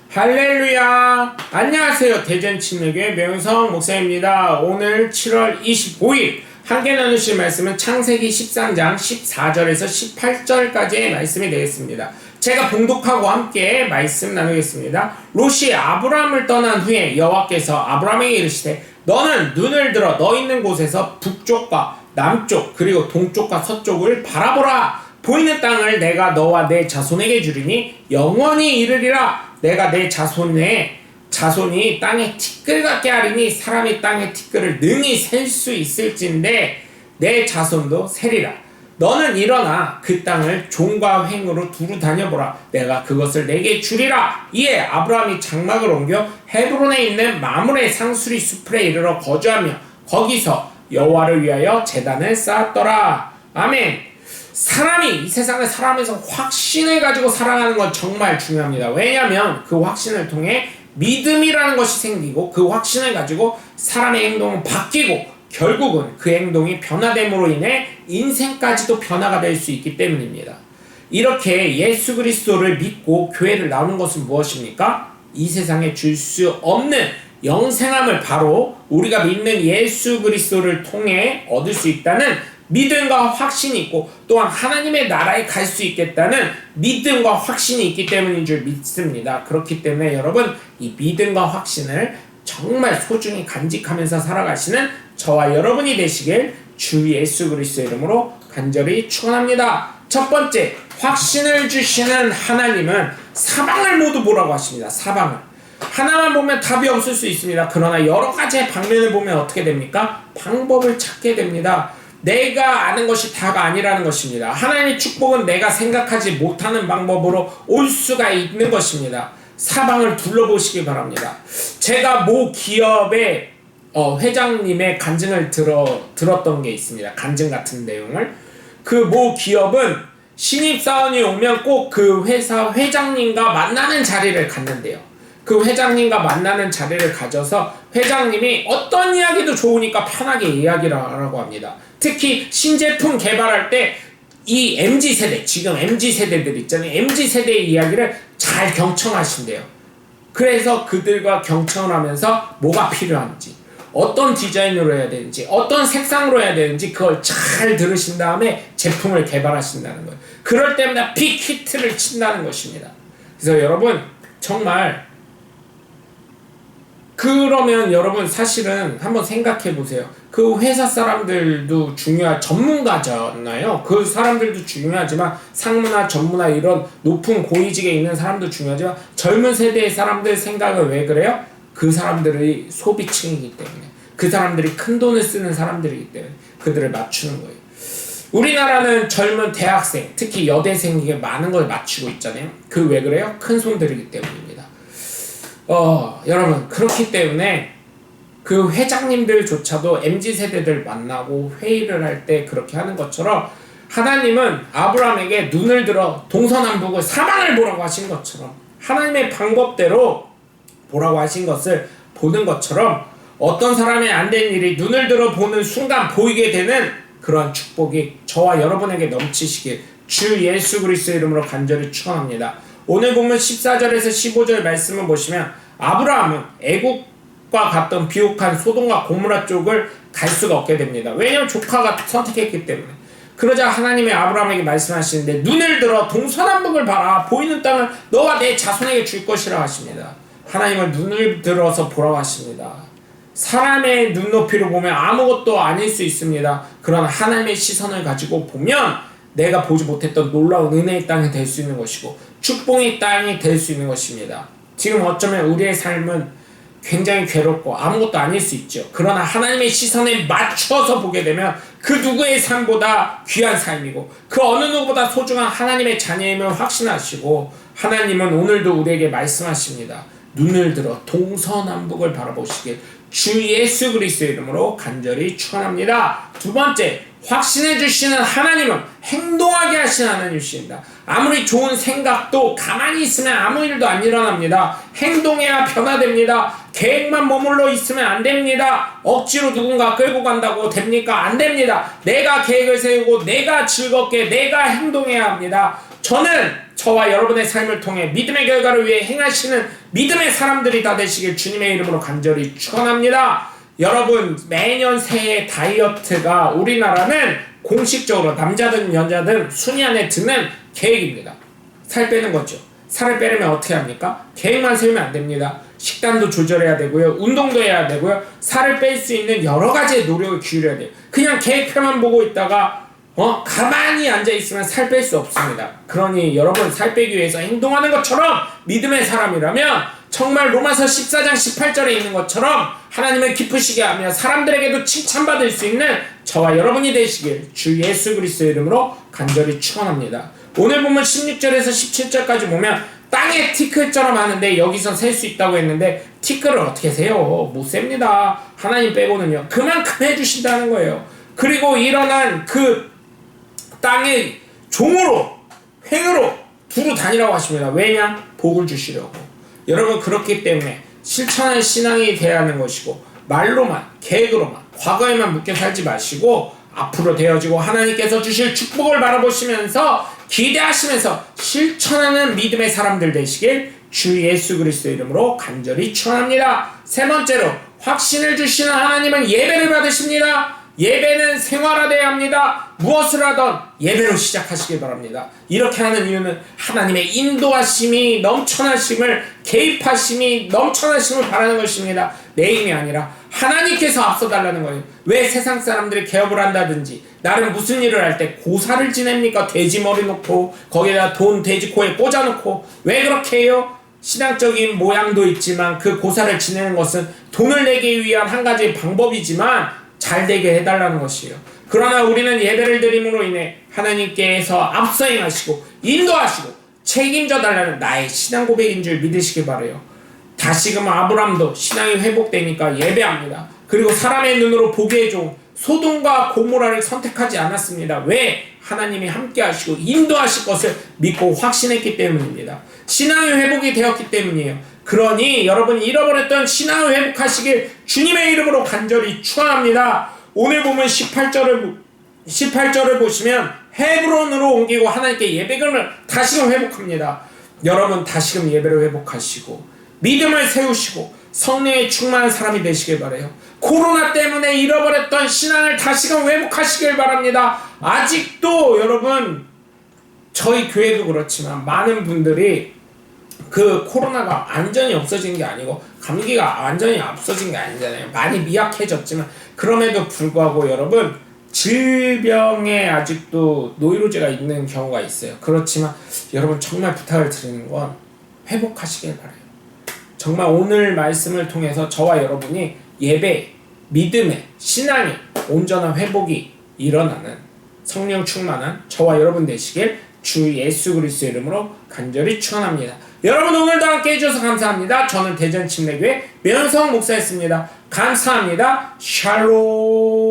할렐루야. 안녕하세요. 대전침례교회 명성 목사입니다. 오늘 7월 25일 함께 나누실 말씀은 창세기 13장 14절에서 18절까지의 말씀이 되겠습니다. 제가 봉독하고 함께 말씀 나누겠습니다. 롯이 아브라함을 떠난 후에 여호와께서 아브라함에게 이르시되 너는 눈을 들어 너 있는 곳에서 북쪽과 남쪽 그리고 동쪽과 서쪽을 바라보라. 보이는 땅을 내가 너와 내 자손에게 주리니 영원히 이르리라. 내가 내 자손이 땅에 티끌 같게 하리니 사람이 땅의 티끌을 능히 셀 수 있을진데 내 자손도 세리라. 너는 일어나 그 땅을 종과 횡으로 두루 다녀보라. 내가 그것을 내게 주리라. 이에 아브라함이 장막을 옮겨 헤브론에 있는 마므레 상수리 숲에 이르러 거주하며 거기서 여호와를 위하여 제단을 쌓았더라. 아멘. 사람이 이 세상을 살아가면서 확신을 가지고 살아가는 건 정말 중요합니다. 왜냐하면 그 확신을 통해 믿음이라는 것이 생기고 그 확신을 가지고 사람의 행동은 바뀌고 결국은 그 행동이 변화됨으로 인해 인생까지도 변화가 될 수 있기 때문입니다. 이렇게 예수 그리스도를 믿고 교회를 나오는 것은 무엇입니까? 이 세상에 줄 수 없는 영생함을 바로 우리가 믿는 예수 그리스도를 통해 얻을 수 있다는 믿음과 확신이 있고 또한 하나님의 나라에 갈 수 있겠다는 믿음과 확신이 있기 때문인 줄 믿습니다. 그렇기 때문에 여러분 이 믿음과 확신을 정말 소중히 간직하면서 살아가시는 저와 여러분이 되시길 주 예수 그리스도의 이름으로 간절히 축원합니다. 첫 번째, 확신을 주시는 하나님은 사방을 모두 보라고 하십니다. 사방을. 하나만 보면 답이 없을 수 있습니다. 그러나 여러 가지의 방면을 보면 어떻게 됩니까? 방법을 찾게 됩니다. 내가 아는 것이 다가 아니라는 것입니다. 하나님의 축복은 내가 생각하지 못하는 방법으로 올 수가 있는 것입니다. 사방을 둘러보시기 바랍니다. 제가 모 기업의 회장님의 간증을 들었던 게 있습니다. 간증 같은 내용을. 그 모 기업은 신입사원이 오면 꼭 그 회사 회장님과 만나는 자리를 갖는데요. 그 회장님과 만나는 자리를 가져서 회장님이 어떤 이야기도 좋으니까 편하게 이야기를 하라고 합니다. 특히 신제품 개발할 때 이 MZ세대, 지금 MZ세대들 있잖아요. MZ세대의 이야기를 잘 경청하신대요. 그래서 그들과 경청을 하면서 뭐가 필요한지, 어떤 디자인으로 해야 되는지, 어떤 색상으로 해야 되는지 그걸 잘 들으신 다음에 제품을 개발하신다는 거예요. 그럴 때마다 빅히트를 친다는 것입니다. 그래서 여러분 정말 그러면 여러분 사실은 한번 생각해 보세요. 그 회사 사람들도 전문가잖아요. 그 사람들도 중요하지만 상무나 전무나 이런 높은 고위직에 있는 사람도 중요하지만 젊은 세대의 사람들 생각은 왜 그래요? 그 사람들이 소비층이기 때문에, 그 사람들이 큰 돈을 쓰는 사람들이기 때문에 그들을 맞추는 거예요. 우리나라는 젊은 대학생, 특히 여대생에게 많은 걸 맞추고 있잖아요. 그 왜 그래요? 큰 손들이기 때문입니다. 여러분 그렇기 때문에 그 회장님들조차도 MZ세대들 만나고 회의를 할 때 그렇게 하는 것처럼 하나님은 아브라함에게 눈을 들어 동서남북을 사방을 보라고 하신 것처럼 하나님의 방법대로 보라고 하신 것을 보는 것처럼 어떤 사람의 안 된 일이 눈을 들어 보는 순간 보이게 되는 그런 축복이 저와 여러분에게 넘치시길 주 예수 그리스도의 이름으로 간절히 축원합니다. 오늘 보면 14절에서 15절 말씀을 보시면 아브라함은 애국과 같던 비옥한 소돔과 고모라 쪽을 갈 수가 없게 됩니다. 왜냐하면 조카가 선택했기 때문에. 그러자 하나님의 아브라함에게 말씀하시는데 눈을 들어 동서남북을 봐라. 보이는 땅을 너와 내 자손에게 줄 것이라 하십니다. 하나님은 눈을 들어서 보라고 하십니다. 사람의 눈높이로 보면 아무것도 아닐 수 있습니다. 그러나 하나님의 시선을 가지고 보면 내가 보지 못했던 놀라운 은혜의 땅이 될 수 있는 것이고 축복의 땅이 될 수 있는 것입니다. 지금 어쩌면 우리의 삶은 굉장히 괴롭고 아무것도 아닐 수 있죠. 그러나 하나님의 시선에 맞춰서 보게 되면 그 누구의 삶보다 귀한 삶이고 그 어느 누구보다 소중한 하나님의 자녀임을 확신하시고 하나님은 오늘도 우리에게 말씀하십니다. 눈을 들어 동서남북을 바라보시길 주 예수 그리스도의 이름으로 간절히 축원합니다. 두 번째, 확신해 주시는 하나님은 행동하게 하시는 하나님이십니다. 아무리 좋은 생각도 가만히 있으면 아무 일도 안 일어납니다. 행동해야 변화됩니다. 계획만 머물러 있으면 안 됩니다. 억지로 누군가 끌고 간다고 됩니까? 안 됩니다. 내가 계획을 세우고 내가 즐겁게 내가 행동해야 합니다. 저는 저와 여러분의 삶을 통해 믿음의 결과를 위해 행하시는 믿음의 사람들이 다 되시길 주님의 이름으로 간절히 축원합니다. 여러분, 매년 새해 다이어트가 우리나라는 공식적으로 남자든 여자든 순위 안에 드는 계획입니다. 살 빼는 거죠. 살을 빼려면 어떻게 합니까? 계획만 세우면 안 됩니다. 식단도 조절해야 되고요. 운동도 해야 되고요. 살을 뺄 수 있는 여러 가지의 노력을 기울여야 돼요. 그냥 계획표만 보고 있다가 가만히 앉아있으면 살 뺄 수 없습니다. 그러니 여러분, 살 빼기 위해서 행동하는 것처럼 믿음의 사람이라면 정말 로마서 14장 18절에 있는 것처럼 하나님을 기쁘시게 하며 사람들에게도 칭찬받을 수 있는 저와 여러분이 되시길 주 예수 그리스도의 이름으로 간절히 축원합니다. 오늘 보면 16절에서 17절까지 보면 땅에 티끌처럼 하는데 여기서 셀 수 있다고 했는데 티끌을 어떻게 세요? 못 셉니다. 하나님 빼고는요. 그만큼 해주신다는 거예요. 그리고 일어난 그 땅에 종으로 횡으로 두루 다니라고 하십니다. 왜냐? 복을 주시려고. 여러분, 그렇기 때문에 실천할 신앙이 돼야 하는 것이고 말로만 계획으로만 과거에만 묶여 살지 마시고 앞으로 되어지고 하나님께서 주실 축복을 바라보시면서 기대하시면서 실천하는 믿음의 사람들 되시길 주 예수 그리스도의 이름으로 간절히 축원합니다. 세 번째로, 확신을 주시는 하나님은 예배를 받으십니다. 예배는 생활화돼야 합니다. 무엇을 하던 예배로 시작하시길 바랍니다. 이렇게 하는 이유는 하나님의 인도하심이 넘쳐나심을, 개입하심이 넘쳐나심을 바라는 것입니다. 내 힘이 아니라 하나님께서 앞서달라는 거예요. 왜 세상 사람들이 개업을 한다든지 나름 무슨 일을 할 때 고사를 지냅니까? 돼지 머리 놓고 거기에다 돈 돼지 코에 꽂아놓고. 왜 그렇게 해요? 신앙적인 모양도 있지만 그 고사를 지내는 것은 돈을 내기 위한 한 가지 방법이지만 잘 되게 해달라는 것이에요. 그러나 우리는 예배를 드림으로 인해 하나님께서 앞서 행하시고 인도하시고 책임져 달라는 나의 신앙 고백인 줄 믿으시길 바라요. 다시금 아브람도 신앙이 회복되니까 예배합니다. 그리고 사람의 눈으로 보기에 좋은 소돔과 고모라를 선택하지 않았습니다. 왜? 하나님이 함께 하시고 인도하실 것을 믿고 확신했기 때문입니다. 신앙이 회복이 되었기 때문이에요. 그러니 여러분, 잃어버렸던 신앙을 회복하시길 주님의 이름으로 간절히 축원합니다. 오늘 보면 18절을 보시면 헤브론으로 옮기고 하나님께 예배금을 다시금 회복합니다. 여러분, 다시금 예배를 회복하시고 믿음을 세우시고 성령에 충만한 사람이 되시길 바라요. 코로나 때문에 잃어버렸던 신앙을 다시금 회복하시길 바랍니다. 아직도 여러분, 저희 교회도 그렇지만 많은 분들이 그 코로나가 완전히 없어진 게 아니고 감기가 완전히 없어진 게 아니잖아요. 많이 미약해졌지만 그럼에도 불구하고 여러분, 질병에 아직도 노이로제가 있는 경우가 있어요. 그렇지만 여러분, 정말 부탁을 드리는 건 회복하시길 바라요. 정말 오늘 말씀을 통해서 저와 여러분이 예배, 믿음의 신앙의 온전한 회복이 일어나는 성령 충만한 저와 여러분 되시길 주 예수 그리스도의 이름으로 간절히 축원합니다. 여러분, 오늘도 함께 해주셔서 감사합니다. 저는 대전 침례교회 명성 목사였습니다. 감사합니다. 샬롬.